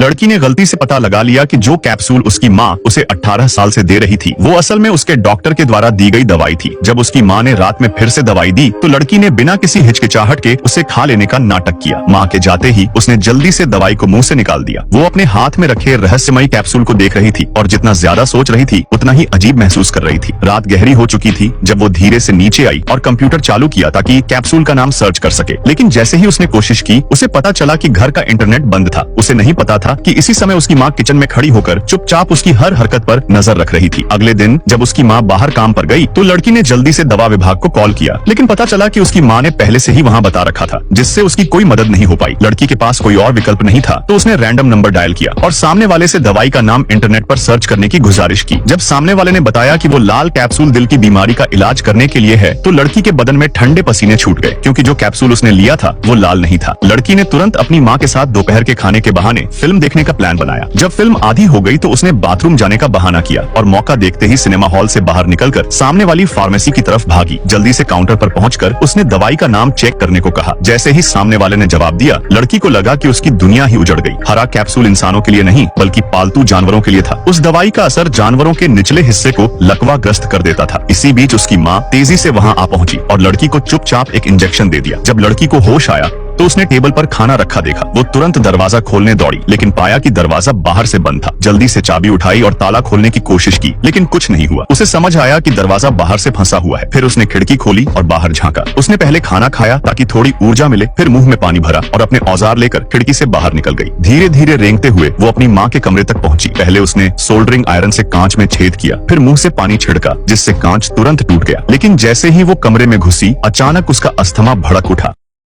लड़की ने गलती से पता लगा लिया कि जो कैप्सूल उसकी माँ उसे 18 साल से दे रही थी वो असल में उसके डॉक्टर के द्वारा दी गई दवाई थी। जब उसकी माँ ने रात में फिर से दवाई दी तो लड़की ने बिना किसी हिचकिचाहट के उसे खा लेने का नाटक किया। माँ के जाते ही उसने जल्दी से दवाई को मुंह से निकाल दिया। वो अपने हाथ में रखे रहस्यमयी कैप्सूल को देख रही थी और जितना ज्यादा सोच रही थी उतना ही अजीब महसूस कर रही थी। रात गहरी हो चुकी थी जब वो धीरे से नीचे आई और कंप्यूटर चालू किया ताकि कैप्सूल का नाम सर्च कर सके। लेकिन जैसे ही उसने कोशिश की उसे पता चला कि घर का इंटरनेट बंद था। उसे नहीं पता था कि इसी समय उसकी माँ किचन में खड़ी होकर चुपचाप उसकी हर हरकत पर नजर रख रही थी। अगले दिन जब उसकी माँ बाहर काम पर गई तो लड़की ने जल्दी से दवा विभाग को कॉल किया, लेकिन पता चला कि उसकी माँ ने पहले से ही वहाँ बता रखा था, जिससे उसकी कोई मदद नहीं हो पाई। लड़की के पास कोई और विकल्प नहीं था तो उसने रैंडम नंबर डायल किया और सामने वाले से दवाई का नाम इंटरनेट पर सर्च करने की गुजारिश की। जब सामने वाले ने बताया कि वो लाल कैप्सूल दिल की बीमारी का इलाज करने के लिए है तो लड़की के बदन में ठंडे पसीने छूट गए, क्योंकि जो कैप्सूल उसने लिया था वो लाल नहीं था। लड़की ने तुरंत अपनी माँ के साथ दोपहर के खाने के बहाने फिल्म देखने का प्लान बनाया। जब फिल्म आधी हो गई तो उसने बाथरूम जाने का बहाना किया और मौका देखते ही सिनेमा हॉल से बाहर निकलकर सामने वाली फार्मेसी की तरफ भागी। जल्दी से काउंटर पर पहुंचकर उसने दवाई का नाम चेक करने को कहा। जैसे ही सामने वाले ने जवाब दिया लड़की को लगा कि उसकी दुनिया ही उजड़ गई। हरा कैप्सूल इंसानों के लिए नहीं बल्कि पालतू जानवरों के लिए था। उस दवाई का असर जानवरों के निचले हिस्से को लकवाग्रस्त कर देता था। इसी बीच उसकी माँ तेजी से वहाँ आ पहुंची और लड़की को चुपचाप एक इंजेक्शन दे दिया। जब लड़की को होश आया तो उसने टेबल पर खाना रखा देखा। वो तुरंत दरवाजा खोलने दौड़ी, लेकिन पाया कि दरवाजा बाहर से बंद था। जल्दी से चाबी उठाई और ताला खोलने की कोशिश की, लेकिन कुछ नहीं हुआ। उसे समझ आया कि दरवाजा बाहर से फंसा हुआ है। फिर उसने खिड़की खोली और बाहर झांका। उसने पहले खाना खाया ताकि थोड़ी ऊर्जा मिले, फिर मुंह में पानी भरा और अपने औजार लेकर खिड़की से बाहर निकल गई। धीरे धीरे रेंगते हुए वो अपनी माँ के कमरे तक पहुंची। पहले उसने सोल्डरिंग आयरन से कांच में छेद किया, फिर मुंह से पानी छिड़का जिससे कांच तुरंत टूट गया। लेकिन जैसे ही वो कमरे में घुसी अचानक उसका अस्थमा भड़क उठा।